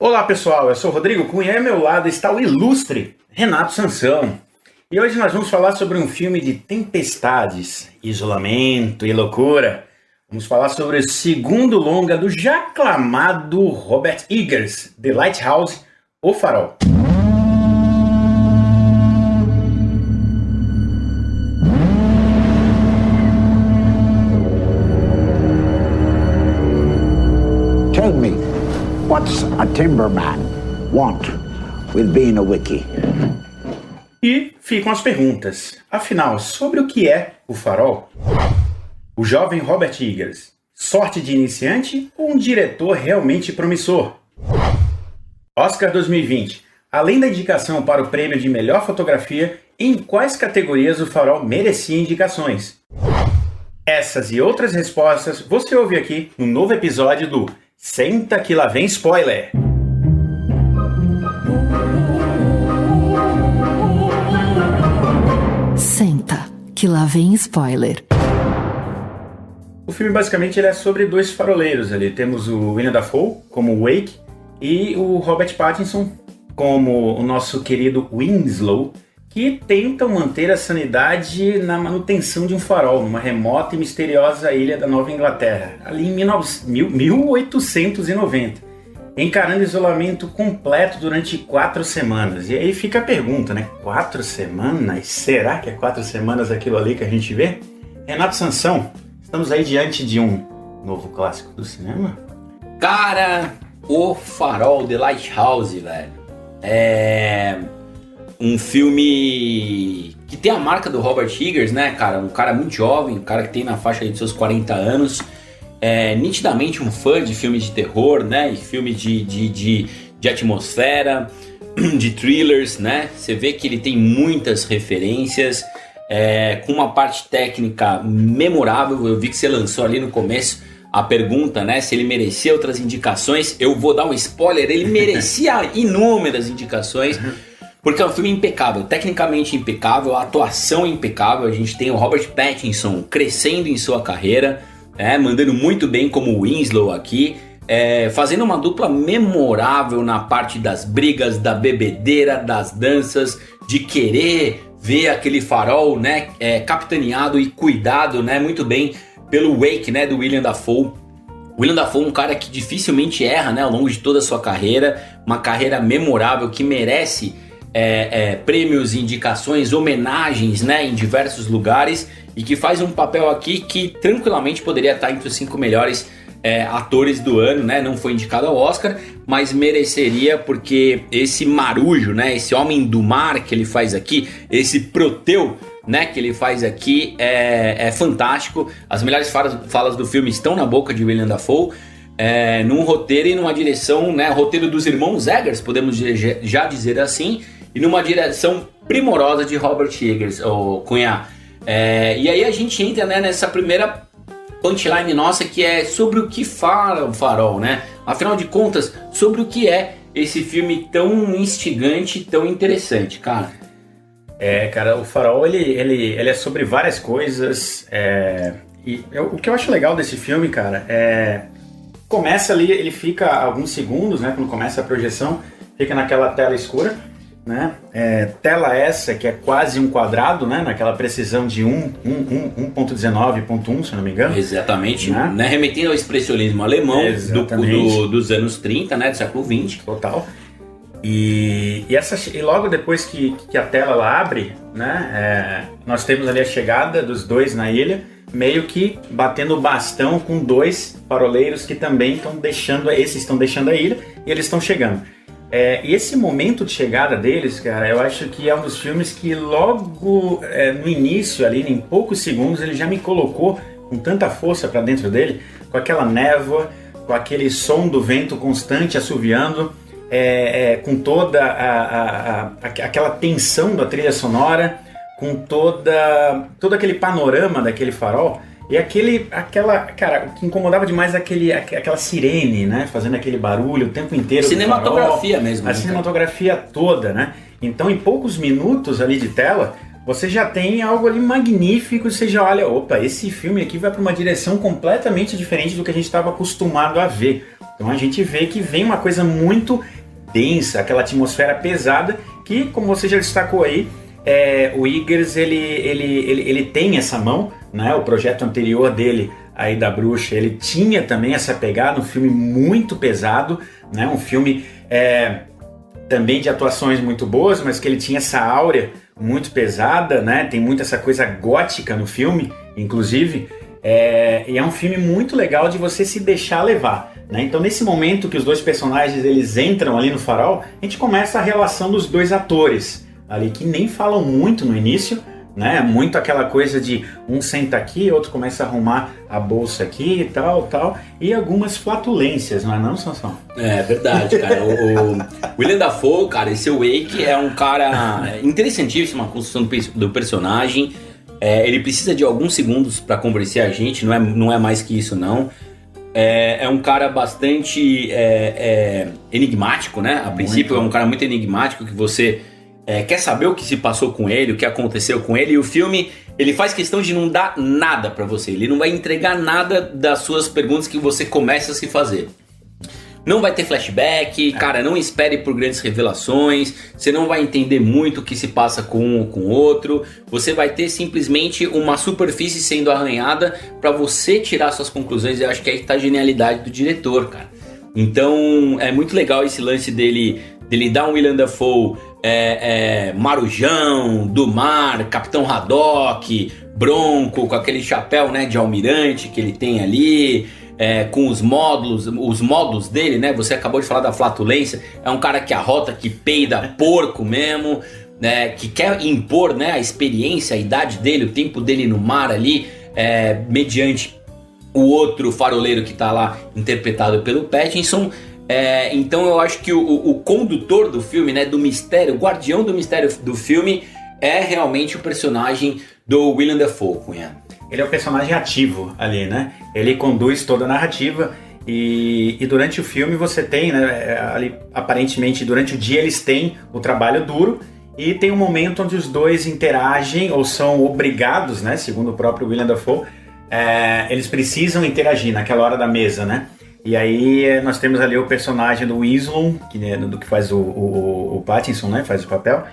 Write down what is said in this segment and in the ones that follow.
Olá pessoal, eu sou o Rodrigo Cunha e ao meu lado está o ilustre Renato Sansão. E hoje nós vamos falar sobre um filme de tempestades, isolamento e loucura. Vamos falar sobre o segundo longa do já aclamado Robert Eggers, The Lighthouse, O Farol. Tell me, what's a timberman want with being a wiki? E ficam as perguntas. Afinal, sobre o que é O Farol? O jovem Robert Eggers, sorte de iniciante ou um diretor realmente promissor? Oscar 2020. Além da indicação para o prêmio de melhor fotografia, em quais categorias O Farol merecia indicações? Essas e outras respostas você ouve aqui no novo episódio do Senta que lá vem spoiler! Senta que lá vem spoiler! O filme basicamente ele é sobre dois faroleiros ali. Temos o William Dafoe como Wake e o Robert Pattinson como o nosso querido Winslow, que tentam manter a sanidade na manutenção de um farol numa remota e misteriosa ilha da Nova Inglaterra, ali em 1890, encarando isolamento completo durante 4 semanas. E aí fica a pergunta, né? 4 semanas? Será que é 4 semanas aquilo ali que a gente vê? Renato Sansão, estamos aí diante de um novo clássico do cinema? Cara, O Farol, The Lighthouse, velho. É um filme que tem a marca do Robert Eggers, né, cara? Um cara muito jovem, um cara que tem na faixa aí de seus 40 anos. É nitidamente um fã de filmes de terror, né? E filmes de atmosfera, de thrillers, né? Você vê que ele tem muitas referências, com uma parte técnica memorável. Eu vi que você lançou ali no começo a pergunta, né? Se ele merecia outras indicações. Eu vou dar um spoiler, ele merecia inúmeras indicações. Porque é um filme impecável, tecnicamente impecável, a atuação impecável. A gente tem o Robert Pattinson crescendo em sua carreira, mandando muito bem como Winslow aqui, fazendo uma dupla memorável na parte das brigas, da bebedeira, das danças, de querer ver aquele farol, né, capitaneado e cuidado, né, muito bem pelo Wake, né, do William Dafoe. William Dafoe é um cara que dificilmente erra, né, ao longo de toda a sua carreira, uma carreira memorável que merece prêmios, indicações, homenagens, né, em diversos lugares, e que faz um papel aqui que tranquilamente poderia estar entre os 5 melhores atores do ano, né? Não foi indicado ao Oscar, mas mereceria, porque esse marujo, né, esse homem do mar que ele faz aqui, esse Proteu, né, que ele faz aqui é fantástico. As melhores falas do filme estão na boca de William Dafoe, num roteiro e numa direção, né, roteiro dos irmãos Eggers, podemos já dizer assim, e numa direção primorosa de Robert Eggers, o Cunha. E aí a gente entra, né, nessa primeira punchline nossa, que é sobre o que fala o Farol, né? Afinal de contas, sobre o que é esse filme tão instigante, tão interessante, cara. Cara, o Farol ele é sobre várias coisas. O que eu acho legal desse filme, cara, começa ali, ele fica alguns segundos, né? Quando começa a projeção, fica naquela tela escura, né? Tela essa que é quase um quadrado, né? Naquela precisão de 1.19.1, se eu não me engano. Exatamente, né? Remetendo ao expressionismo alemão dos anos 30, né? Do século 20. Total. E logo depois que a tela ela abre, né? Nós temos ali a chegada dos dois na ilha, meio que batendo bastão com 2 faroleiros que também estão deixando a ilha e eles estão chegando. E esse momento de chegada deles, cara, eu acho que é um dos filmes que logo no início, ali em poucos segundos, ele já me colocou com tanta força para dentro dele, com aquela névoa, com aquele som do vento constante assoviando, com toda aquela tensão da trilha sonora, com todo aquele panorama daquele farol. E cara, o que incomodava demais é aquela sirene, né? Fazendo aquele barulho o tempo inteiro. Cinematografia mesmo. A cinematografia toda, né? Então, em poucos minutos ali de tela, você já tem algo ali magnífico, você já olha, opa, esse filme aqui vai para uma direção completamente diferente do que a gente estava acostumado a ver. Então a gente vê que vem uma coisa muito densa, aquela atmosfera pesada que, como você já destacou aí, o Eggers ele tem essa mão, né? O projeto anterior dele, aí da Bruxa, ele tinha também essa pegada, um filme muito pesado, né? Um filme também de atuações muito boas, mas que ele tinha essa áurea muito pesada, né? Tem muito essa coisa gótica no filme, inclusive, e é um filme muito legal de você se deixar levar, né? Então, nesse momento que os dois personagens eles entram ali no farol, a gente começa a relação dos dois atores ali, que nem falam muito no início, né? Muito aquela coisa de um senta aqui, outro começa a arrumar a bolsa aqui e tal, e algumas flatulências, não é não, Sansão? É verdade, cara. O Willem Dafoe, cara, esse Wake é um cara interessantíssimo, a construção do personagem. Ele precisa de alguns segundos para convencer a gente, não é mais que isso, não. É um cara bastante enigmático, né? A princípio é um cara muito enigmático, que você quer saber o que se passou com ele, o que aconteceu com ele, e o filme ele faz questão de não dar nada pra você, ele não vai entregar nada das suas perguntas que você começa a se fazer. Não vai ter flashback, cara, não espere por grandes revelações, você não vai entender muito o que se passa com um ou com o outro, você vai ter simplesmente uma superfície sendo arranhada pra você tirar suas conclusões, e eu acho que aí tá a genialidade do diretor, cara. Então é muito legal esse lance dele dar um Willem Dafoe marujão, do mar, Capitão Haddock, Bronco, com aquele chapéu, né, de almirante que ele tem ali, com os módulos dele, né? Você acabou de falar da flatulência, é um cara que arrota, que peida porco mesmo, né? Que quer impor, né, a experiência, a idade dele, o tempo dele no mar ali, mediante o outro faroleiro que tá lá, interpretado pelo Pattinson. Então eu acho que o condutor do filme, né, do mistério, o guardião do mistério do filme é realmente o personagem do Willem Dafoe, Cunha. Ele é o personagem ativo ali, né? Ele conduz toda a narrativa e durante o filme você tem, né, ali, aparentemente durante o dia eles têm o trabalho duro e tem um momento onde os dois interagem ou são obrigados, né, segundo o próprio Willem Dafoe, eles precisam interagir naquela hora da mesa, né? E aí nós temos ali o personagem do Winslow, que faz o Pattinson, né? Faz o papel.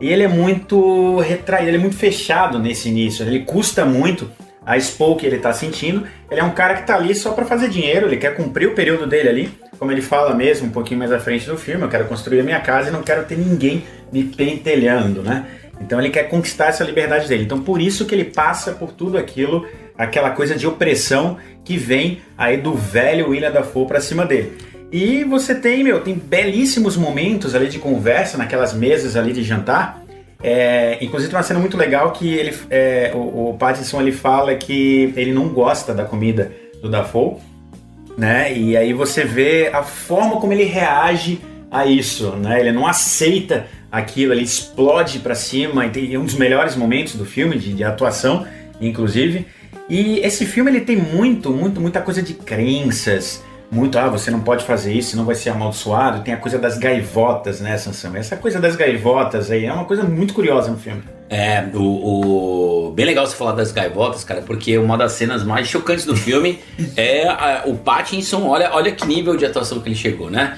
E ele é muito retraído, ele é muito fechado nesse início. Ele custa muito a expor o que ele está sentindo. Ele é um cara que está ali só para fazer dinheiro, ele quer cumprir o período dele ali. Como ele fala mesmo, um pouquinho mais à frente do filme, eu quero construir a minha casa e não quero ter ninguém me pentelhando, né? Então ele quer conquistar essa liberdade dele. Então por isso que ele passa por tudo aquilo, aquela coisa de opressão que vem aí do velho Willem Dafoe pra cima dele. E você tem belíssimos momentos ali de conversa naquelas mesas ali de jantar. Inclusive tem uma cena muito legal que o Pattinson ele fala que ele não gosta da comida do Dafoe, né? E aí você vê a forma como ele reage a isso, né? Ele não aceita aquilo, ele explode pra cima, e é um dos melhores momentos do filme, de atuação, inclusive. E esse filme ele tem muita coisa de crenças, você não pode fazer isso, senão vai ser amaldiçoado. Tem a coisa das gaivotas, né, Sansão? Essa coisa das gaivotas aí é uma coisa muito curiosa no filme. Bem legal você falar das gaivotas, cara, porque uma das cenas mais chocantes do filme é o Pattinson, olha que nível de atuação que ele chegou, né?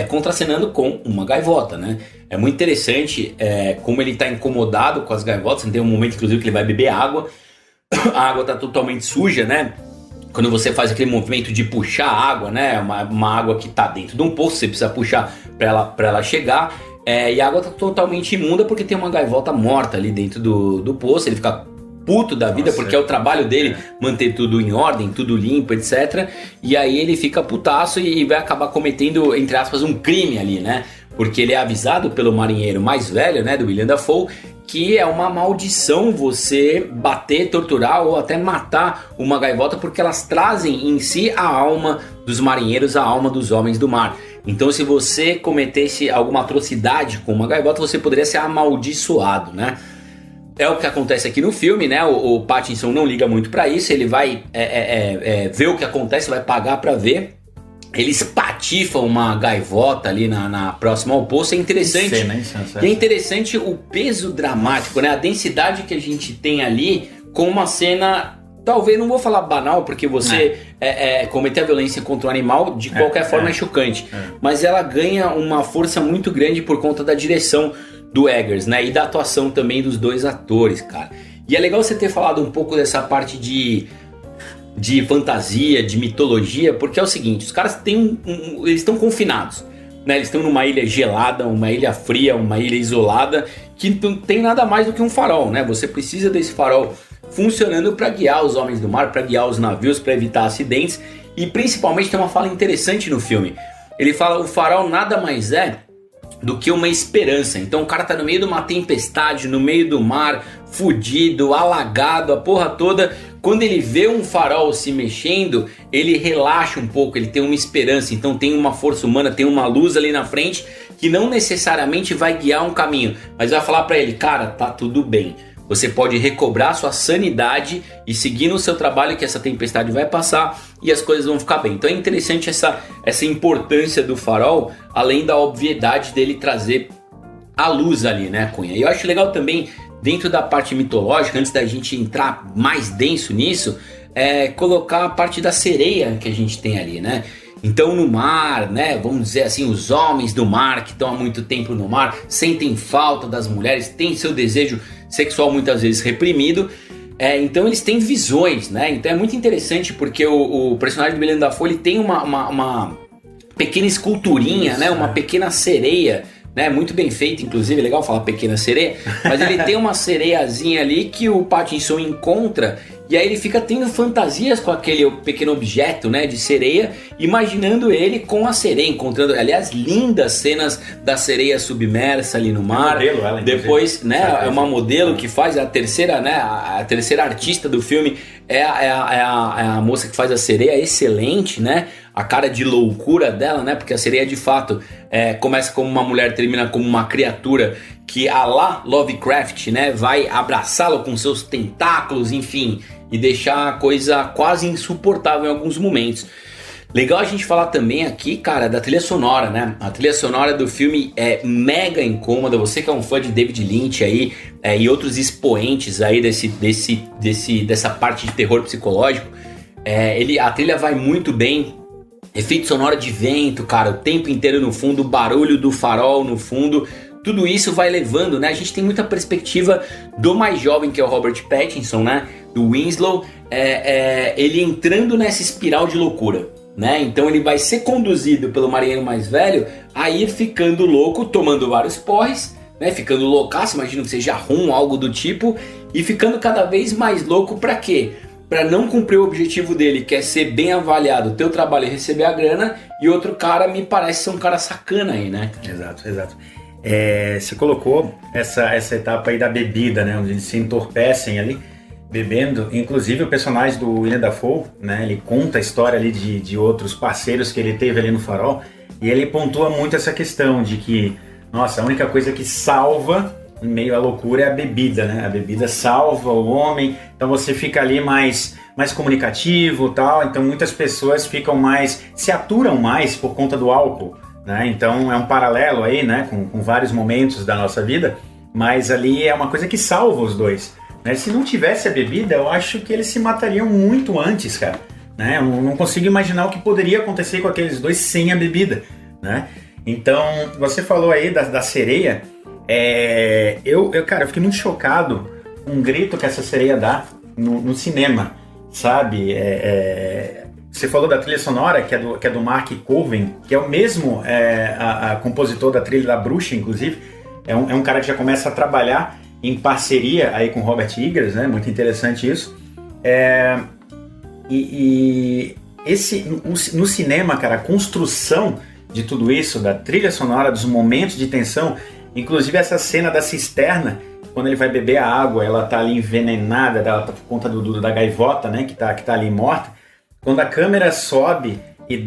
Contracenando com uma gaivota, né? É muito interessante como ele tá incomodado com as gaivotas. Tem um momento, inclusive, que ele vai beber água. A água tá totalmente suja, né? Quando você faz aquele movimento de puxar a água, né? Uma água que tá dentro de um poço, você precisa puxar pra ela chegar. E a água tá totalmente imunda porque tem uma gaivota morta ali dentro do poço. Ele fica puto da vida, porque é o trabalho dele manter tudo em ordem, tudo limpo, etc. E aí ele fica putaço e vai acabar cometendo, entre aspas, um crime ali, né? Porque ele é avisado pelo marinheiro mais velho, né, do Willem Dafoe, que é uma maldição você bater, torturar ou até matar uma gaivota, porque elas trazem em si a alma dos marinheiros, a alma dos homens do mar. Então se você cometesse alguma atrocidade com uma gaivota, você poderia ser amaldiçoado, né? É o que acontece aqui no filme, né? O Pattinson não liga muito pra isso, ele vai ver o que acontece, vai pagar pra ver. Ele espatifa uma gaivota ali na próxima ao poço. É interessante. E é interessante o peso dramático, né? A densidade que a gente tem ali com uma cena, talvez, não vou falar banal, porque você cometer a violência contra o animal de qualquer forma é chocante. Mas ela ganha uma força muito grande por conta da direção do Eggers, né? E da atuação também dos dois atores, cara. E é legal você ter falado um pouco dessa parte de fantasia, de mitologia, porque é o seguinte, os caras têm eles estão confinados, né? Eles estão numa ilha gelada, uma ilha fria, uma ilha isolada, que não tem nada mais do que um farol, né? Você precisa desse farol funcionando para guiar os homens do mar, para guiar os navios, para evitar acidentes. E principalmente tem uma fala interessante no filme. Ele fala, o farol nada mais é do que uma esperança. Então o cara tá no meio de uma tempestade, no meio do mar, fudido, alagado, a porra toda. Quando ele vê um farol se mexendo, ele relaxa um pouco, ele tem uma esperança. Então tem uma força humana, tem uma luz ali na frente que não necessariamente vai guiar um caminho, mas vai falar pra ele, cara, tá tudo bem. Você pode recobrar sua sanidade e seguir no seu trabalho, que essa tempestade vai passar e as coisas vão ficar bem. Então é interessante essa importância do farol, além da obviedade dele trazer a luz ali, né, Cunha? E eu acho legal também, dentro da parte mitológica, antes da gente entrar mais denso nisso, colocar a parte da sereia que a gente tem ali, né? Então no mar, né, vamos dizer assim, os homens do mar que estão há muito tempo no mar sentem falta das mulheres, têm seu desejo sexual muitas vezes reprimido, então eles têm visões, né? Então é muito interessante porque o personagem do Willem Dafoe ele tem uma pequena esculturinha, isso, né? Uma pequena sereia, né? Muito bem feita, inclusive, é legal falar pequena sereia, mas ele tem uma sereiazinha ali que o Pattinson encontra. E aí ele fica tendo fantasias com aquele pequeno objeto, né, de sereia, imaginando ele com a sereia, encontrando, aliás, lindas cenas da sereia submersa ali no mar. É modelo, ela, depois, né, é uma modelo que faz a terceira, né, a terceira artista do filme é a moça que faz a sereia, excelente, né? A cara de loucura dela, né? Porque a sereia de fato começa como uma mulher, termina como uma criatura que a lá Lovecraft, né, vai abraçá-lo com seus tentáculos, enfim, e deixar a coisa quase insuportável em alguns momentos. Legal a gente falar também aqui, cara, da trilha sonora, né? A trilha sonora do filme é mega incômoda. Você que é um fã de David Lynch aí e outros expoentes aí dessa parte de terror psicológico, a trilha vai muito bem. Efeito sonoro de vento, cara, o tempo inteiro no fundo, o barulho do farol no fundo. Tudo isso vai levando, né? A gente tem muita perspectiva do mais jovem, que é o Robert Pattinson, né? Do Winslow, ele entrando nessa espiral de loucura, né? Então ele vai ser conduzido pelo marinheiro mais velho a ir ficando louco, tomando vários porres, né? Ficando loucaço, imagino que seja rum, algo do tipo, e ficando cada vez mais louco pra quê? Pra não cumprir o objetivo dele, que é ser bem avaliado, o teu trabalho e receber a grana, e outro cara me parece ser um cara sacana aí, né? Exato. Você colocou essa etapa aí da bebida, né? Onde eles se entorpecem ali, bebendo. Inclusive o personagem do Willem Dafoe, né? Ele conta a história ali de outros parceiros que ele teve ali no farol. E ele pontua muito essa questão de que, nossa, a única coisa que salva em meio à loucura é a bebida, né? A bebida salva o homem. Então você fica ali mais comunicativo e tal. Então muitas pessoas se aturam mais por conta do álcool. Né? Então é um paralelo aí, né, com vários momentos da nossa vida, mas ali é uma coisa que salva os dois, né? Se não tivesse a bebida, eu acho que eles se matariam muito antes, cara, né? Eu não consigo imaginar o que poderia acontecer com aqueles dois sem a bebida, né? Então, você falou aí da sereia, cara, eu fiquei muito chocado com um grito que essa sereia dá no cinema, sabe? Você falou da trilha sonora, que é do Mark Coven, que é o mesmo a compositor da trilha da Bruxa, inclusive. É um cara que já começa a trabalhar em parceria aí com Robert Eggers, né? Muito interessante isso. No cinema, cara, a construção de tudo isso, da trilha sonora, dos momentos de tensão, inclusive essa cena da cisterna, quando ele vai beber a água, ela tá ali envenenada, ela tá por conta da gaivota, né? Que tá ali morta. Quando a câmera sobe e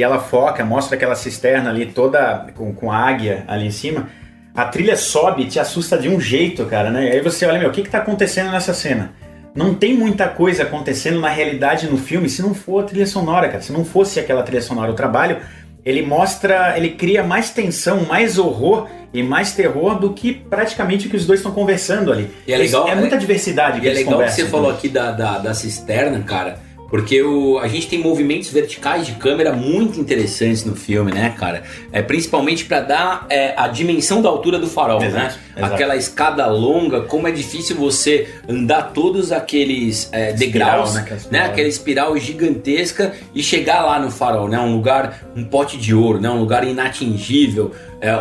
ela foca, mostra aquela cisterna ali toda com a águia ali em cima, a trilha sobe e te assusta de um jeito, cara, né? Aí você olha, o que tá acontecendo nessa cena? Não tem muita coisa acontecendo na realidade no filme se não for a trilha sonora, cara. Se não fosse aquela trilha sonora, o trabalho, ele cria mais tensão, mais horror e mais terror do que praticamente o que os dois estão conversando ali. E é legal, muita diversidade que eles conversam. E é legal que você falou aqui da cisterna, cara. Porque a gente tem movimentos verticais de câmera muito interessantes no filme, né, cara? Principalmente para dar a dimensão da altura do farol, Exato, né? exato. Aquela escada longa, como é difícil você andar todos aqueles degraus, né? Aquela espiral gigantesca e chegar lá no farol, né? Um lugar, um pote de ouro, né? Um lugar inatingível,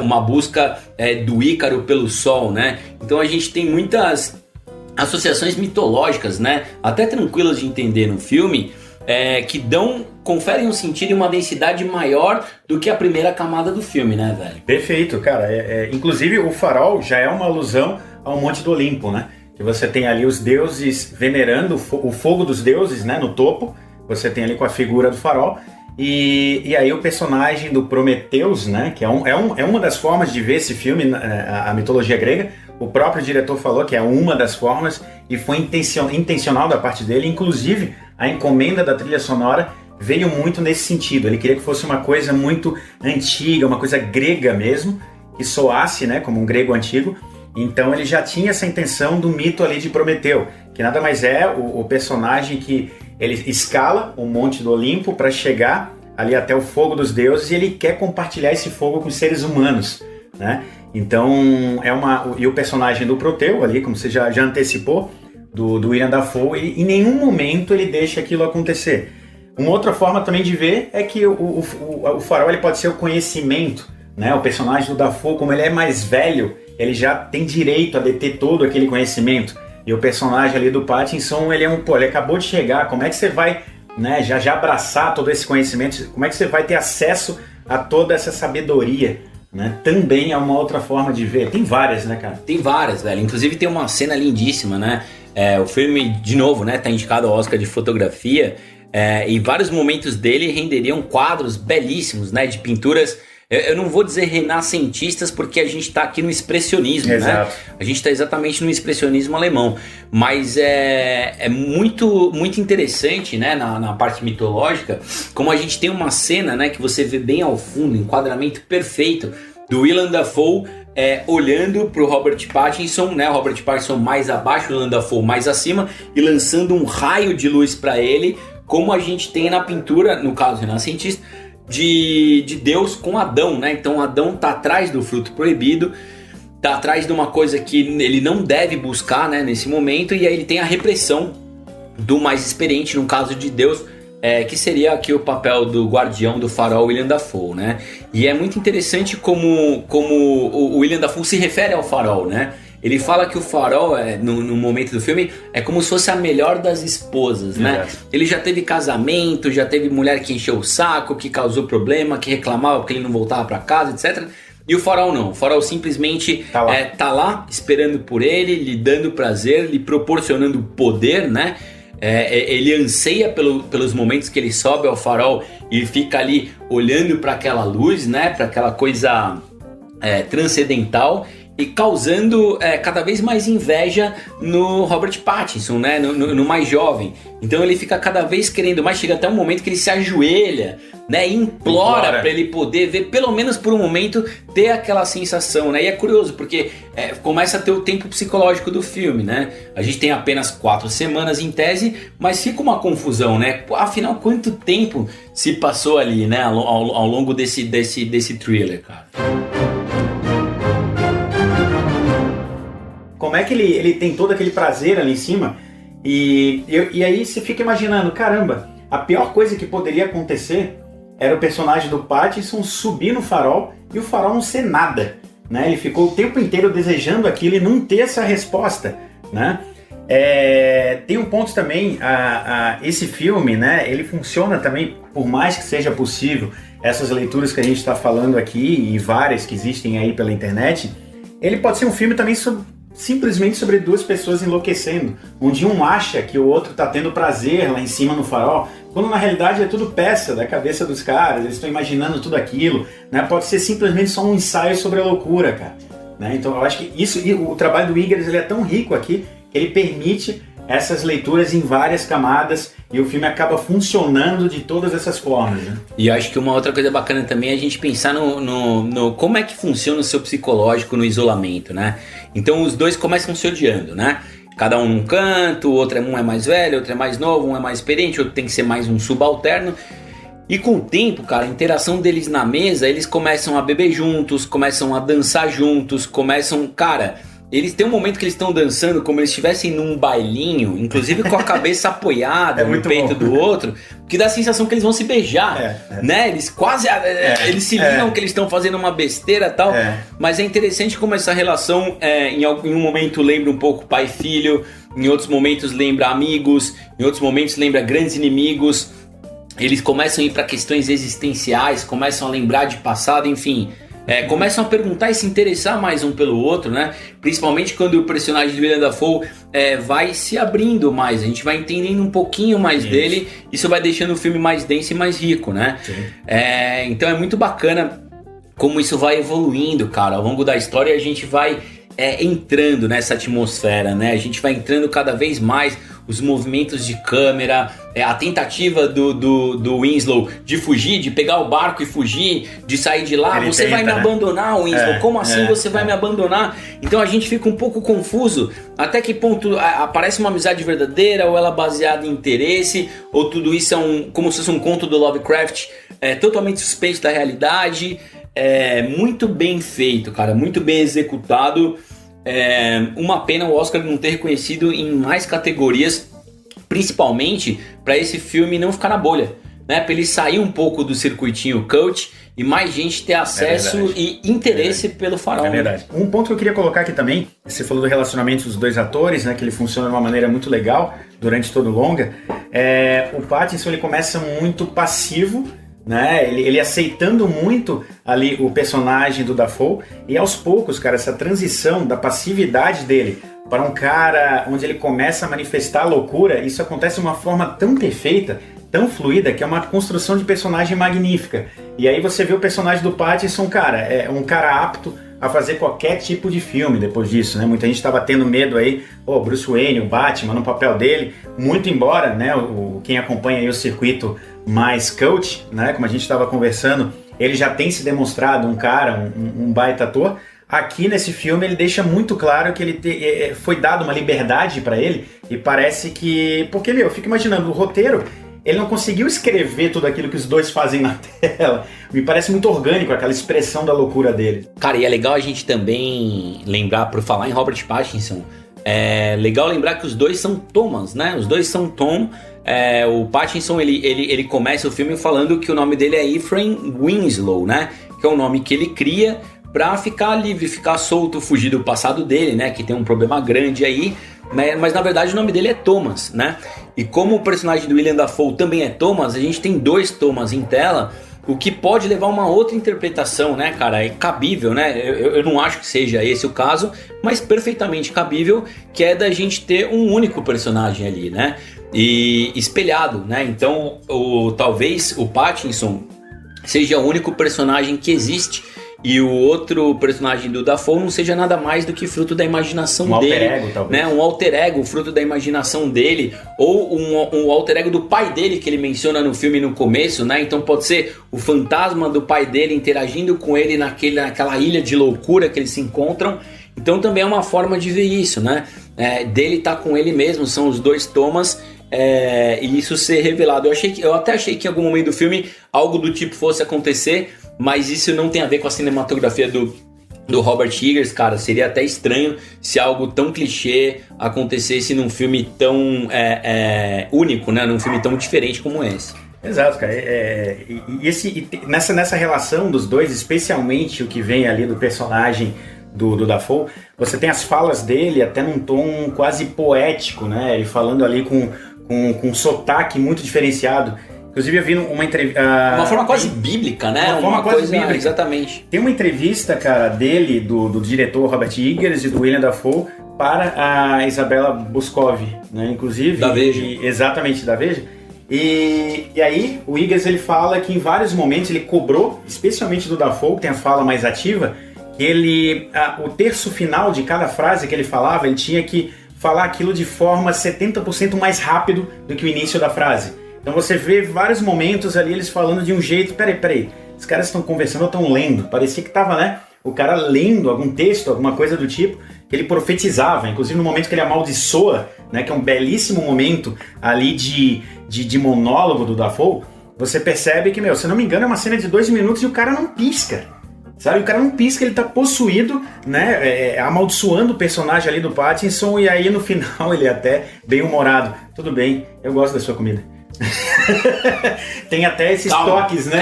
uma busca do Ícaro pelo sol, né? Então a gente tem muitas associações mitológicas, né? Até tranquilas de entender no filme, que conferem um sentido e uma densidade maior do que a primeira camada do filme, né, velho? Perfeito, cara. Inclusive o farol já é uma alusão ao Monte do Olimpo, né? Que você tem ali os deuses venerando o fogo dos deuses, né? No topo, você tem ali com a figura do farol. E aí o personagem do Prometeus, né? Que é uma das formas de ver esse filme, a mitologia grega. O próprio diretor falou que é uma das formas e foi intencional da parte dele. Inclusive, a encomenda da trilha sonora veio muito nesse sentido. Ele queria que fosse uma coisa muito antiga, uma coisa grega mesmo, que soasse, né, como um grego antigo. Então ele já tinha essa intenção do mito ali de Prometeu, que nada mais é o personagem que ele escala o Monte do Olimpo para chegar ali até o fogo dos deuses e ele quer compartilhar esse fogo com os seres humanos, né? Então, e o personagem do Proteu ali, como você já antecipou, do William Dafoe, em nenhum momento ele deixa aquilo acontecer. Uma outra forma também de ver é que o farol ele pode ser o conhecimento, né? O personagem do Dafoe, como ele é mais velho, ele já tem direito a deter todo aquele conhecimento. E o personagem ali do Pattinson, ele acabou de chegar, como é que você vai, né, já abraçar todo esse conhecimento, como é que você vai ter acesso a toda essa sabedoria? Né? Também é uma outra forma de ver. Tem várias, né, cara? Tem várias, velho. Inclusive tem uma cena lindíssima, né? O filme, de novo, né, tá indicado ao Oscar de fotografia. E vários momentos dele renderiam quadros belíssimos, né? De pinturas, eu não vou dizer renascentistas, porque a gente tá aqui no expressionismo, Exato. né? A gente tá exatamente no expressionismo alemão. Mas é muito, muito interessante, né? Na parte mitológica, como a gente tem uma cena, né? Que você vê bem ao fundo, enquadramento perfeito do Willem Dafoe olhando pro Robert Pattinson, né? O Robert Pattinson mais abaixo, o Willem Dafoe mais acima, e lançando um raio de luz para ele, como a gente tem na pintura, no caso renascentista, de Deus com Adão, né? Então Adão tá atrás do fruto proibido, tá atrás de uma coisa que ele não deve buscar, né, nesse momento, e aí ele tem a repressão do mais experiente, no caso de Deus, que seria aqui o papel do guardião do farol, William Dafoe, né? E é muito interessante como o William Dafoe se refere ao farol, né? Ele fala que o farol, no momento do filme, é como se fosse a melhor das esposas, né? Ele já teve casamento, já teve mulher que encheu o saco, que causou problema, que reclamava porque ele não voltava para casa, etc. E o farol não. O farol simplesmente tá lá esperando por ele, lhe dando prazer, lhe proporcionando poder, né? Ele anseia pelos momentos que ele sobe ao farol e fica ali olhando para aquela luz, né? Para aquela coisa transcendental, e causando cada vez mais inveja no Robert Pattinson, né? No mais jovem. Então ele fica cada vez querendo mais, chega até um momento que ele se ajoelha, né? E implora para ele poder ver, pelo menos por um momento, ter aquela sensação, né? E é curioso, porque começa a ter o tempo psicológico do filme, né? A gente tem apenas 4 semanas em tese, mas fica uma confusão, né? Afinal, quanto tempo se passou ali, né? Ao longo desse thriller, cara? Como é que ele tem todo aquele prazer ali em cima? E aí você fica imaginando, caramba, a pior coisa que poderia acontecer era o personagem do Pattinson subir no farol e o farol não ser nada, né? Ele ficou o tempo inteiro desejando aquilo e não ter essa resposta, né? Tem um ponto também, esse filme, né? Ele funciona também, por mais que seja possível, essas leituras que a gente está falando aqui e várias que existem aí pela internet, ele pode ser um filme também simplesmente sobre 2 pessoas enlouquecendo, onde um acha que o outro está tendo prazer lá em cima no farol, quando na realidade é tudo peça da cabeça dos caras, eles estão imaginando tudo aquilo, né? Pode ser simplesmente só um ensaio sobre a loucura, cara, né? Então eu acho que o trabalho do Eggers, ele é tão rico aqui, que ele permite essas leituras em várias camadas e o filme acaba funcionando de todas essas formas, né? E eu acho que uma outra coisa bacana também é a gente pensar no como é que funciona o seu psicológico no isolamento, né? Então os dois começam se odiando, né? cada um num canto, um é mais velho, outro é mais novo, um é mais experiente, outro tem que ser mais um subalterno. E com o tempo, cara, a interação deles na mesa, eles começam a beber juntos, começam a dançar juntos, cara, eles têm um momento que eles estão dançando como eles estivessem num bailinho, inclusive com a cabeça apoiada no peito do outro, que dá a sensação que eles vão se beijar, né? Eles quase, eles se ligam que eles estão fazendo uma besteira e tal, mas é interessante como essa relação, em um momento lembra um pouco pai e filho, em outros momentos lembra amigos, em outros momentos lembra grandes inimigos. Eles começam a ir para questões existenciais, começam a lembrar de passado, enfim, começam a perguntar e se interessar mais um pelo outro, né? Principalmente quando o personagem de Willem Dafoe vai se abrindo mais, a gente vai entendendo um pouquinho mais dele, isso vai deixando o filme mais denso e mais rico, né? Então é muito bacana como isso vai evoluindo, cara. Ao longo da história a gente vai entrando nessa atmosfera, né? A gente vai entrando cada vez mais, os movimentos de câmera, a tentativa do Winslow de fugir, de pegar o barco e fugir, de sair de lá. Você vai me abandonar, Winslow? Como assim você vai me abandonar? Então a gente fica um pouco confuso. Até que ponto aparece uma amizade verdadeira, ou ela é baseada em interesse, ou tudo isso é como se fosse um conto do Lovecraft, totalmente suspeito da realidade. Muito bem feito, cara, muito bem executado. Uma pena o Oscar não ter reconhecido em mais categorias, principalmente para esse filme não ficar na bolha, né? Para ele sair um pouco do circuitinho cult e mais gente ter acesso e interesse pelo Farol. É verdade. Um ponto que eu queria colocar aqui também, você falou do relacionamento dos dois atores, né? Que ele funciona de uma maneira muito legal durante todo o longa. O Pattinson, ele começa muito passivo, né? Ele aceitando muito ali o personagem do Dafoe, e aos poucos, cara, essa transição da passividade dele para um cara onde ele começa a manifestar a loucura, isso acontece de uma forma tão perfeita, tão fluida, que é uma construção de personagem magnífica. E aí você vê o personagem do Pattinson, cara, é um cara apto a fazer qualquer tipo de filme depois disso, né? Muita gente estava tendo medo aí, Bruce Wayne, o Batman no papel dele, muito embora, né, quem acompanha aí o circuito mais cult, né, como a gente estava conversando, ele já tem se demonstrado um cara, um baita ator. Aqui nesse filme ele deixa muito claro que ele foi dado uma liberdade para ele, e parece que... Porque, eu fico imaginando, o roteiro, ele não conseguiu escrever tudo aquilo que os dois fazem na tela. Me parece muito orgânico aquela expressão da loucura dele. Cara, e é legal a gente também lembrar, por falar em Robert Pattinson, é legal lembrar que os dois são Thomas, né? Os dois são Tom. O Pattinson, ele começa o filme falando que o nome dele é Ephraim Winslow, né? Que é o nome que ele cria pra ficar livre, ficar solto, fugir do passado dele, né? Que tem um problema grande aí. Mas na verdade o nome dele é Thomas, né? E como o personagem do Willem Dafoe também é Thomas, a gente tem dois Thomas em tela, o que pode levar a uma outra interpretação, né, cara? É cabível, né? Eu não acho que seja esse o caso, mas perfeitamente cabível, que é da gente ter um único personagem ali, né? E espelhado, né? Então, talvez o Pattinson seja o único personagem que existe, e o outro personagem do Dafoe não seja nada mais do que fruto da imaginação dele. Alter ego, talvez. Né? Um alter ego, fruto da imaginação dele, ou um alter ego do pai dele, que ele menciona no filme no começo, né? Então pode ser o fantasma do pai dele interagindo com ele naquela ilha de loucura que eles se encontram. Então também é uma forma de ver isso, né? Dele estar com ele mesmo, são os dois Thomas, e isso ser revelado. Eu até achei que em algum momento do filme algo do tipo fosse acontecer, mas isso não tem a ver com a cinematografia do Robert Eggers, cara. Seria até estranho se algo tão clichê acontecesse num filme tão único, né? Num filme tão diferente como esse. Exato, cara. Nessa relação dos dois, especialmente o que vem ali do personagem do Dafoe, você tem as falas dele até num tom quase poético, né? Ele falando ali com um sotaque muito diferenciado. Inclusive eu vi uma entrevista... uma forma quase bíblica, né? Uma forma quase bíblica. Exatamente. Tem uma entrevista, cara, dele, do diretor Robert Eggers e do Willem Dafoe para a Isabella Boscov, né? Inclusive... Da Veja. Exatamente, da Veja. E aí o Eggers, ele fala que em vários momentos ele cobrou, especialmente do Dafoe, que tem a fala mais ativa, que o terço final de cada frase que ele falava, ele tinha que falar aquilo de forma 70% mais rápido do que o início da frase. Então você vê vários momentos ali eles falando de um jeito... Peraí, os caras estão conversando ou estão lendo? Parecia que tava, né, o cara lendo algum texto, alguma coisa do tipo, ele profetizava, inclusive no momento que ele amaldiçoa, né, que é um belíssimo momento ali de monólogo do Dafoe, você percebe que, se eu não me engano, é uma cena de 2 minutos e o cara não pisca. Sabe, o cara não pisca, ele tá possuído, né, amaldiçoando o personagem ali do Pattinson, e aí no final ele é até bem humorado. Tudo bem, eu gosto da sua comida. Tem até esses toques, né?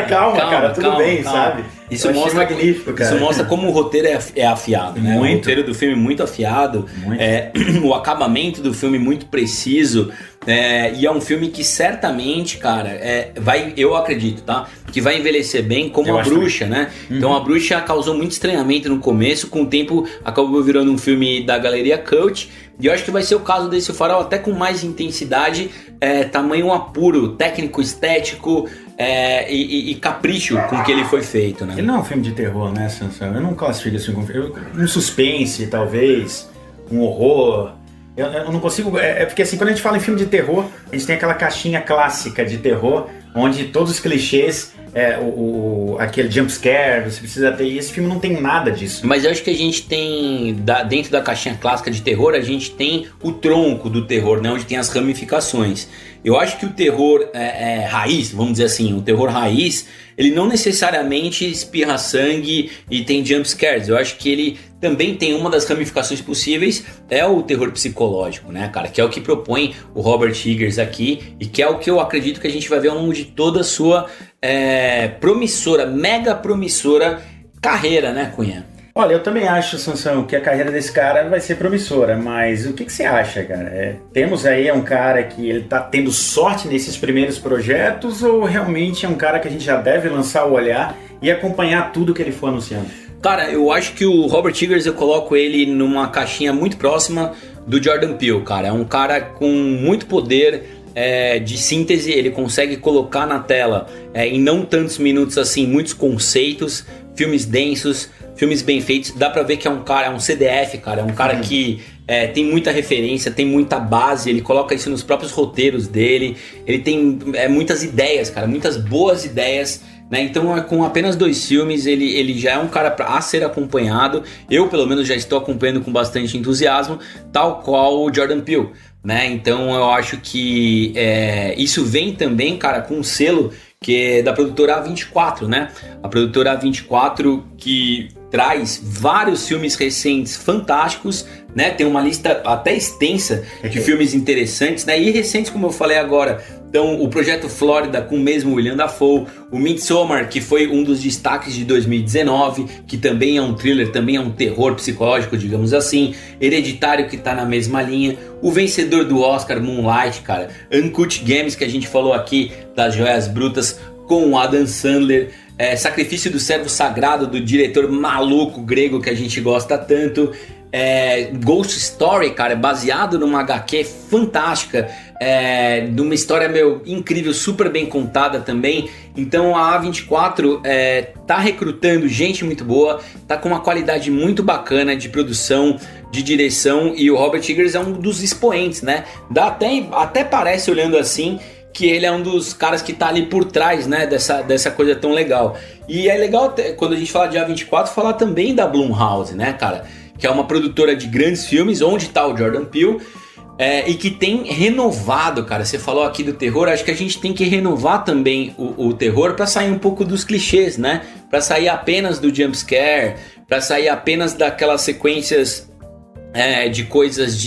Calma, cara, tudo bem, sabe? Isso mostra magnífico, cara. Isso mostra como o roteiro é afiado, né? Muito. O roteiro do filme é muito afiado, o acabamento do filme muito preciso, e é um filme que certamente, cara, eu acredito, tá? Que vai envelhecer bem como A Bruxa, né? Então A Bruxa causou muito estranhamento no começo, com o tempo acabou virando um filme da galeria cult, e eu acho que vai ser o caso desse O Farol, até com mais intensidade, tamanho apuro, técnico, estético, e capricho com que ele foi feito, né? Ele não é um filme de terror, né, Sansão? Eu não classifico esse filme como um suspense, talvez, um horror. Eu não consigo... porque assim, quando a gente fala em filme de terror, a gente tem aquela caixinha clássica de terror, onde todos os clichês, aquele jump scare, você precisa ter... E esse filme não tem nada disso. Mas eu acho que a gente tem, dentro da caixinha clássica de terror, a gente tem o tronco do terror, né? Onde tem as ramificações. Eu acho que o terror raiz, vamos dizer assim, o terror raiz, ele não necessariamente espirra sangue e tem jump scares. Eu acho que ele também tem uma das ramificações possíveis, é o terror psicológico, né, cara? Que é o que propõe o Robert Eggers aqui e que é o que eu acredito que a gente vai ver ao longo de toda a sua mega promissora carreira, né, Cunha? Olha, eu também acho, Sansão, que a carreira desse cara vai ser promissora, mas o que você acha, cara? Temos aí um cara que ele tá tendo sorte nesses primeiros projetos ou realmente é um cara que a gente já deve lançar o olhar e acompanhar tudo que ele for anunciando? Cara, eu acho que o Robert Eggers, eu coloco ele numa caixinha muito próxima do Jordan Peele, cara. É um cara com muito poder de síntese, ele consegue colocar na tela, em não tantos minutos assim, muitos conceitos, filmes densos, filmes bem feitos. Dá pra ver que é um cara, é um CDF, cara, é um cara que tem muita referência, tem muita base, ele coloca isso nos próprios roteiros dele, ele tem muitas ideias, cara, muitas boas ideias, né? Então com apenas 2 filmes ele já é um cara a ser acompanhado. Eu pelo menos já estou acompanhando com bastante entusiasmo, tal qual o Jordan Peele, né? Então eu acho que isso vem também, cara, com um selo que é da produtora A24, né? A produtora A24 que traz vários filmes recentes fantásticos, né? Tem uma lista até extensa de filmes interessantes, né? E recentes, como eu falei agora. Então, o Projeto Flórida com o mesmo William Dafoe, o Midsommar, que foi um dos destaques de 2019, que também é um thriller, também é um terror psicológico, digamos assim. Hereditário, que tá na mesma linha. O vencedor do Oscar, Moonlight, cara. Uncut Gems, que a gente falou aqui, das Joias Brutas, com o Adam Sandler. Sacrifício do Servo Sagrado, do diretor maluco grego que a gente gosta tanto. Ghost Story, cara, baseado numa HQ fantástica, numa história incrível, super bem contada também. Então a A24 tá recrutando gente muito boa, tá com uma qualidade muito bacana de produção, de direção, e o Robert Eggers é um dos expoentes, né? Até parece, olhando assim, que ele é um dos caras que tá ali por trás, né, dessa coisa tão legal. E é legal, quando a gente fala de A24, falar também da Blumhouse, né, cara? Que é uma produtora de grandes filmes, onde tá o Jordan Peele, e que tem renovado, cara. Você falou aqui do terror, acho que a gente tem que renovar também o terror para sair um pouco dos clichês, né? Para sair apenas do jumpscare, para sair apenas daquelas sequências de coisas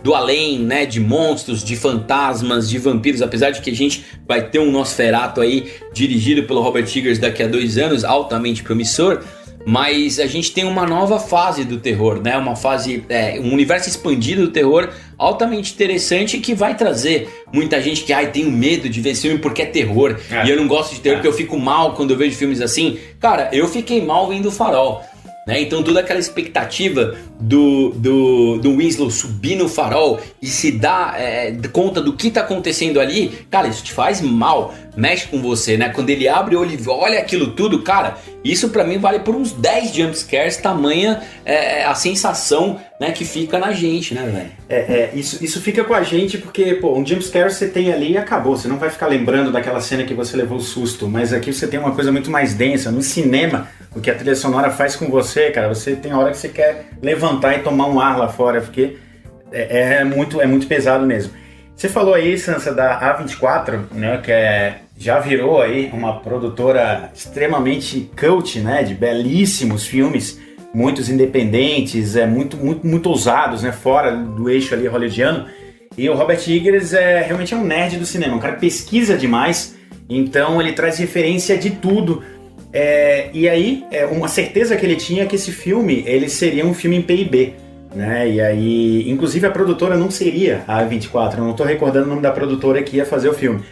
do além, né? De monstros, de fantasmas, de vampiros. Apesar de que a gente vai ter um Nosferatu aí, dirigido pelo Robert Eggers daqui a 2 anos, altamente promissor. Mas a gente tem uma nova fase do terror, né? Uma fase, um universo expandido do terror altamente interessante, que vai trazer muita gente que tenho medo de ver esse filme porque é terror. E eu não gosto de terror porque eu fico mal quando eu vejo filmes assim. Cara, eu fiquei mal vendo O Farol, né? Então toda aquela expectativa do Winslow subir no farol e se dar conta do que tá acontecendo ali, cara, isso te faz mal. mexe com você, né? Quando ele abre o olho e olha aquilo tudo, cara, isso pra mim vale por uns 10 jumpscares, tamanha a sensação, né, que fica na gente, né, velho? Isso fica com a gente porque, pô, um jumpscare você tem ali e acabou. Você não vai ficar lembrando daquela cena que você levou o susto, mas aqui você tem uma coisa muito mais densa. No cinema, o que a trilha sonora faz com você, cara, você tem hora que você quer levantar e tomar um ar lá fora, porque é muito pesado mesmo. Você falou aí, Sansa, da A24, né, que já virou aí uma produtora extremamente cult, né, de belíssimos filmes, muitos independentes, muito ousados, né, fora do eixo ali hollywoodiano. E o Robert Eggers realmente é um nerd do cinema, um cara que pesquisa demais, então ele traz referência de tudo. E aí, uma certeza que ele tinha é que esse filme ele seria um filme em PIB. Né? E aí, inclusive a produtora não seria a A24, eu não estou recordando o nome da produtora que ia fazer o filme,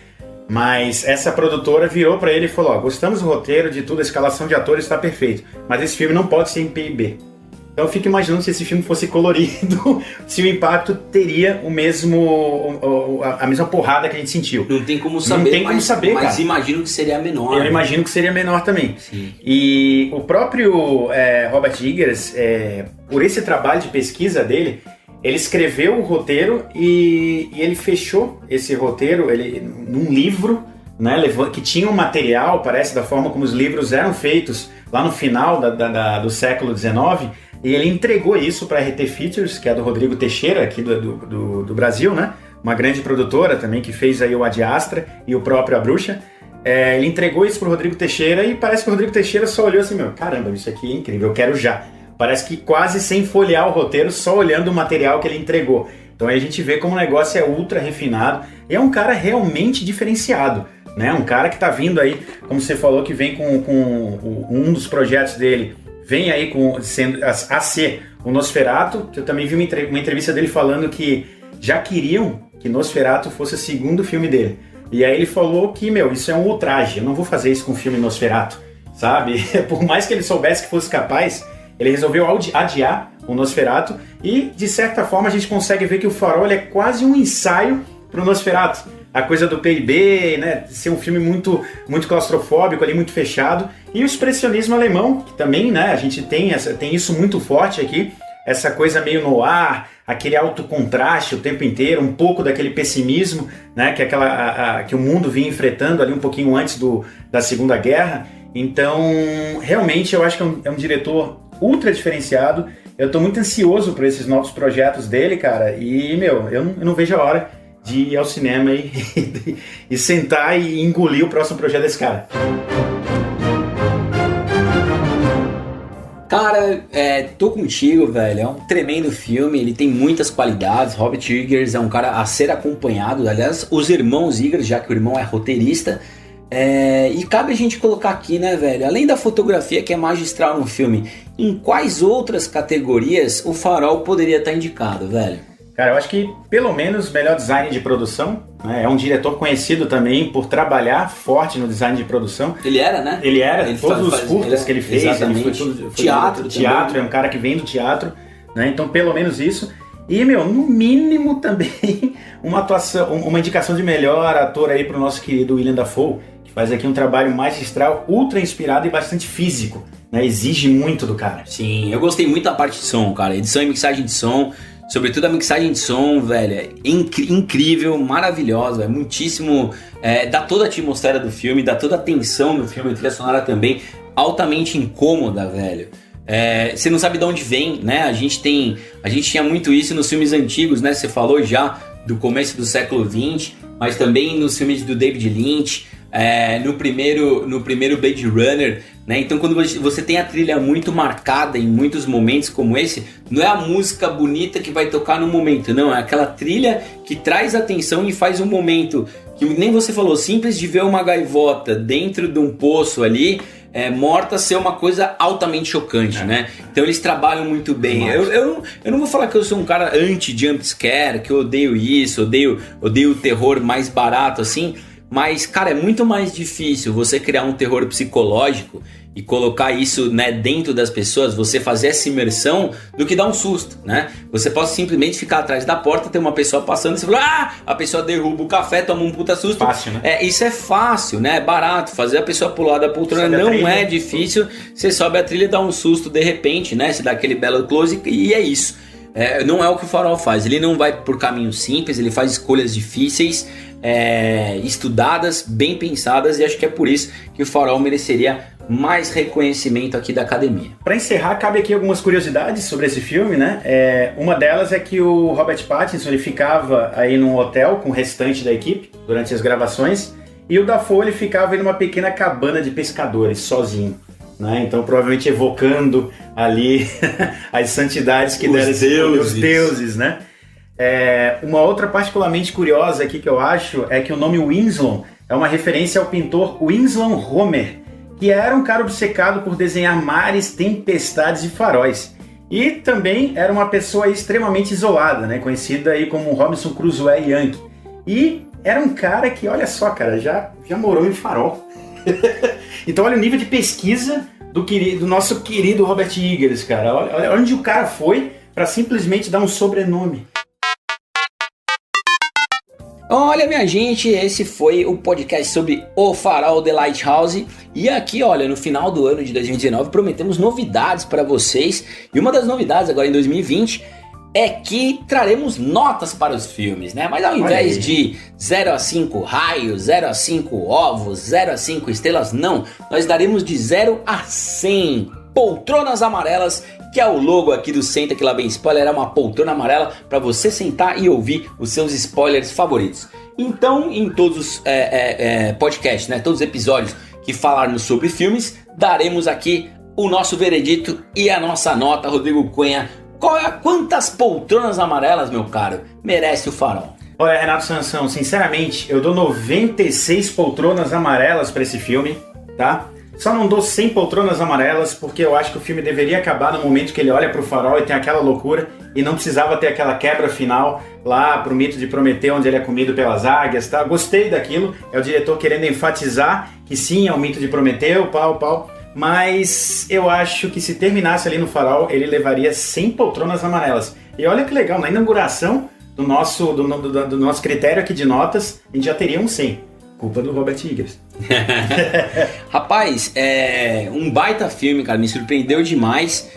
mas essa produtora virou para ele e falou: gostamos do roteiro, de tudo, a escalação de atores está perfeito, mas esse filme não pode ser em PIB. Então eu fico imaginando se esse filme fosse colorido, se o impacto teria a mesma porrada que a gente sentiu. Não tem como saber, mas cara. Imagino que seria menor. Eu imagino que seria menor também. Sim. E o próprio Robert Eggers, por esse trabalho de pesquisa dele, ele escreveu o roteiro e ele fechou esse roteiro num livro, né, que tinha um material, parece, da forma como os livros eram feitos lá no final do século XIX. E ele entregou isso para a RT Features, que é do Rodrigo Teixeira, aqui do Brasil, né? Uma grande produtora também, que fez aí o Ad Astra e o próprio A Bruxa. Ele entregou isso pro Rodrigo Teixeira e parece que o Rodrigo Teixeira só olhou assim, caramba, isso aqui é incrível, eu quero já. Parece que quase sem folhear o roteiro, só olhando o material que ele entregou. Então aí a gente vê como o negócio é ultra refinado. E é um cara realmente diferenciado, né? Um cara que tá vindo aí, como você falou, que vem com um dos projetos dele, vem aí a ser o Nosferatu. Eu também vi uma entrevista dele falando que já queriam que Nosferatu fosse o segundo filme dele. E aí ele falou que, isso é um ultraje, eu não vou fazer isso com o filme Nosferatu, sabe? Por mais que ele soubesse que fosse capaz, ele resolveu adiar o Nosferatu e, de certa forma, a gente consegue ver que o Farol é quase um ensaio para o Nosferatu. A coisa do PIB, né, ser um filme muito claustrofóbico, ali, muito fechado. E o expressionismo alemão, que também, né, a gente tem isso muito forte aqui, essa coisa meio noir, aquele alto contraste o tempo inteiro, um pouco daquele pessimismo, né, que o mundo vinha enfrentando ali um pouquinho antes da Segunda Guerra. Então, realmente, eu acho que é um diretor ultra diferenciado. Eu estou muito ansioso por esses novos projetos dele, cara, e, eu não vejo a hora de ir ao cinema e sentar e engolir o próximo projeto desse cara. Cara, tô contigo, velho. É um tremendo filme, ele tem muitas qualidades. Robert Eggers é um cara a ser acompanhado. Aliás, os irmãos Eggers, já que o irmão é roteirista. E cabe a gente colocar aqui, né, velho? Além da fotografia, que é magistral no filme, em quais outras categorias o Farol poderia estar indicado, velho? Cara, eu acho que pelo menos melhor design de produção, né? É um diretor conhecido também por trabalhar forte no design de produção. Ele era, né? Ele todos os curtas que ele fez. Exatamente. Foi teatro, é um cara que vem do teatro, né? Então pelo menos isso. E, no mínimo também uma atuação, uma indicação de melhor ator aí pro nosso querido William Dafoe, que faz aqui um trabalho magistral, ultra inspirado e bastante físico, né? Exige muito do cara. Sim, eu gostei muito da parte de som, cara. Edição e mixagem de som. Sobretudo a mixagem de som, velho, é incrível, maravilhosa, é muitíssimo, dá toda a atmosfera do filme, dá toda a tensão do filme, a trilha sonora também, altamente incômoda, velho. Você não sabe de onde vem, né? A gente tinha muito isso nos filmes antigos, né? Você falou já do começo do século XX, mas também nos filmes do David Lynch, no primeiro Blade Runner, né? Então quando você tem a trilha muito marcada em muitos momentos como esse, não é a música bonita que vai tocar no momento, não, é aquela trilha que traz atenção e faz um momento que nem você falou, simples de ver uma gaivota dentro de um poço ali, morta, ser uma coisa altamente chocante, né? Então eles trabalham muito bem. Eu não vou falar que eu sou um cara anti-jumpscare, que eu odeio isso, odeio o terror mais barato assim, mas, cara, é muito mais difícil você criar um terror psicológico e colocar isso, né, dentro das pessoas, você fazer essa imersão, do que dar um susto, né? Você pode simplesmente ficar atrás da porta, ter uma pessoa passando e você fala, a pessoa derruba o café, toma um puta susto. Fácil, né? Isso é fácil, né? É barato. Fazer a pessoa pular da poltrona não é difícil. Você sobe a trilha e dá um susto de repente, né? Você dá aquele belo close e é isso. Não é o que o Farol faz. Ele não vai por caminhos simples, ele faz escolhas difíceis, estudadas, bem pensadas, e acho que é por isso que o Farol mereceria mais reconhecimento aqui da academia. Para encerrar, cabe aqui algumas curiosidades sobre esse filme, né? Uma delas é que o Robert Pattinson ele ficava aí num hotel com o restante da equipe durante as gravações, e o Dafoe ele ficava em uma pequena cabana de pescadores, sozinho. Né? Então, provavelmente evocando ali as santidades que deram os deuses, né? Uma outra particularmente curiosa aqui que eu acho é que o nome Winslow é uma referência ao pintor Winslow Homer, que era um cara obcecado por desenhar mares, tempestades e faróis. E também era uma pessoa extremamente isolada, né? Conhecida aí como Robinson Crusoe Yankee. E era um cara que, olha só, cara, já morou em farol. Então olha o nível de pesquisa do nosso querido Robert Eggers, cara. Olha onde o cara foi para simplesmente dar um sobrenome. Olha, minha gente, esse foi o podcast sobre O Farol The Lighthouse. E aqui, olha, no final do ano de 2019 prometemos novidades para vocês. E uma das novidades agora em 2020 é que traremos notas para os filmes, né? Mas ao invés de 0 a 5 raios, 0 a 5 ovos, 0 a 5 estrelas, não. Nós daremos de 0 a 100 poltronas amarelas, que é o logo aqui do Senta Que Lá Vem Spoiler. É uma poltrona amarela para você sentar e ouvir os seus spoilers favoritos. Então, em todos os podcasts, né? Todos os episódios que falarmos sobre filmes, daremos aqui o nosso veredito e a nossa nota. Rodrigo Cunha, quantas poltronas amarelas, meu caro, merece o Farol? Olha, Renato Sansão, sinceramente, eu dou 96 poltronas amarelas para esse filme, tá? Só não dou 100 poltronas amarelas porque eu acho que o filme deveria acabar no momento que ele olha pro farol e tem aquela loucura e não precisava ter aquela quebra final lá pro mito de Prometeu, onde ele é comido pelas águias, tá? Gostei daquilo, é o diretor querendo enfatizar que sim, é o mito de Prometeu, pau. Mas eu acho que se terminasse ali no farol, ele levaria 100 poltronas amarelas. E olha que legal, na inauguração do nosso critério aqui de notas, a gente já teria um 100. Culpa do Robert Eggers. Rapaz, um baita filme, cara, me surpreendeu demais.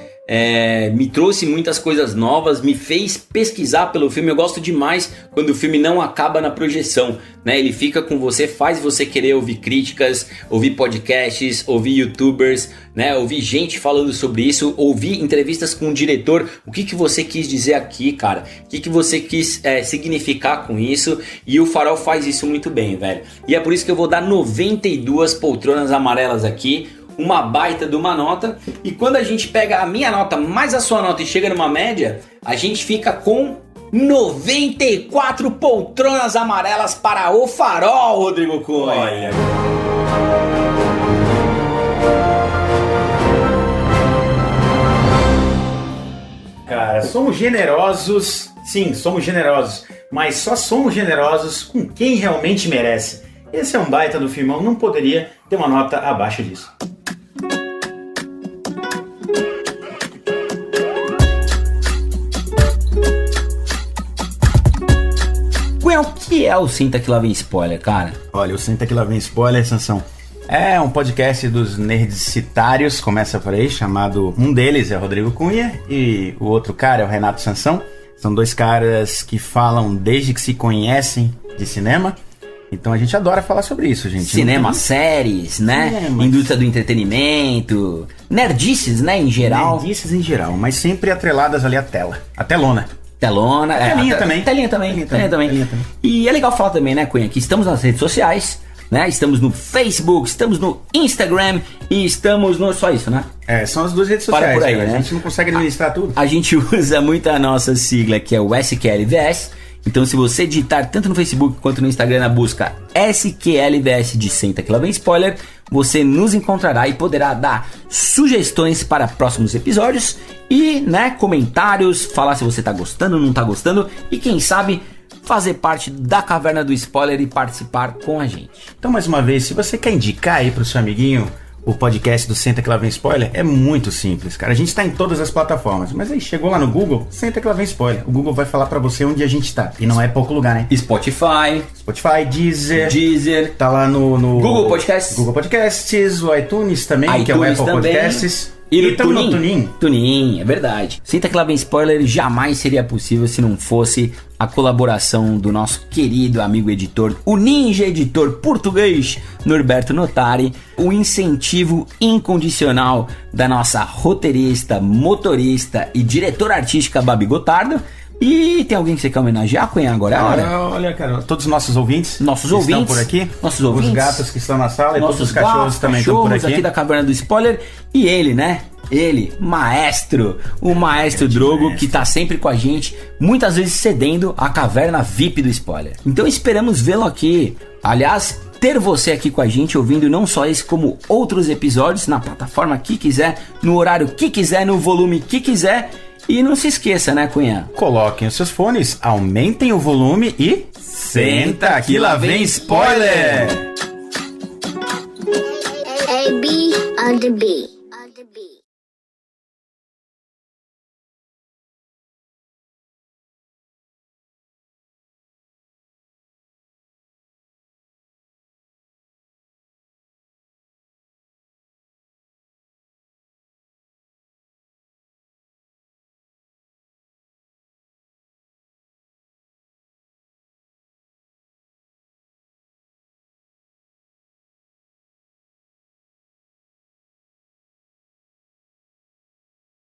Me trouxe muitas coisas novas, me fez pesquisar pelo filme. Eu gosto demais quando o filme não acaba na projeção, né? Ele fica com você, faz você querer ouvir críticas, ouvir podcasts, ouvir youtubers, né? Ouvir gente falando sobre isso, ouvir entrevistas com o diretor. O que você quis dizer aqui, cara? O que você quis significar com isso? E o Farol faz isso muito bem, velho. E é por isso que eu vou dar 92 poltronas amarelas aqui. Uma baita de uma nota, e quando a gente pega a minha nota mais a sua nota e chega numa média, a gente fica com 94 poltronas amarelas para o Farol, Rodrigo Cunha. Olha. Cara, somos generosos, sim, somos generosos, mas só somos generosos com quem realmente merece. Esse é um baita do filmão, não poderia ter uma nota abaixo disso. O que é o Senta Que Lá Vem Spoiler, cara? Olha, o Senta Que Lá Vem Spoiler, Sansão, é um podcast dos nerdicitários, começa por aí, chamado... Um deles é o Rodrigo Cunha e o outro cara é o Renato Sansão. São dois caras que falam desde que se conhecem de cinema. Então a gente adora falar sobre isso, gente. Cinema, séries, né? Cinema. Indústria do entretenimento, nerdices, né, em geral. Nerdices em geral, mas sempre atreladas ali à tela, à telona. Telona, Telinha também. E é legal falar também, né, Cunha, que estamos nas redes sociais, né? Estamos no Facebook, estamos no Instagram e estamos no... Só isso, né? São as duas redes sociais. Por aí, cara, né? A gente não consegue administrar tudo. A gente usa muito a nossa sigla, que é o SQLVS. Então, se você digitar tanto no Facebook quanto no Instagram na busca SQLVS de Senta Que Lá Vem Spoiler, você nos encontrará e poderá dar sugestões para próximos episódios e, né, comentários, falar se você tá gostando ou não tá gostando e, quem sabe, fazer parte da Caverna do Spoiler e participar com a gente. Então, mais uma vez, se você quer indicar aí pro seu amiguinho o podcast do Senta Que Lá Vem Spoiler é muito simples, cara. A gente tá em todas as plataformas, mas aí chegou lá no Google, Senta Que Lá Vem Spoiler. O Google vai falar pra você onde a gente tá. E não é pouco lugar, né? Spotify, Deezer. Tá lá no Google Podcasts. Google Podcasts, o iTunes também, que é o iTunes Apple também. Podcasts. E no tamo Tunin. Tunin, é verdade. Senta Que Lá Vem Spoiler jamais seria possível se não fosse a colaboração do nosso querido amigo editor, o ninja editor português, Norberto Notari, o incentivo incondicional da nossa roteirista, motorista e diretora artística Babi Gotardo. E tem alguém que você quer homenagear, Cunha, agora? Olha, cara, todos os nossos ouvintes. Nossos que ouvintes. estão por aqui. Nossos ouvintes. Os gatos que estão na sala e todos Nossos os cachorros gatos, também estão por aqui da Caverna do Spoiler. E ele, né? Ele, maestro, o maestro Drogo, que tá sempre com a gente, muitas vezes cedendo a caverna VIP do Spoiler. Então esperamos vê-lo aqui. Aliás, ter você aqui com a gente, ouvindo não só esse, como outros episódios, na plataforma que quiser, no horário que quiser, no volume que quiser. E não se esqueça, né, Cunha? Coloquem os seus fones, aumentem o volume e... Senta que lá vem spoiler! A, B on the B.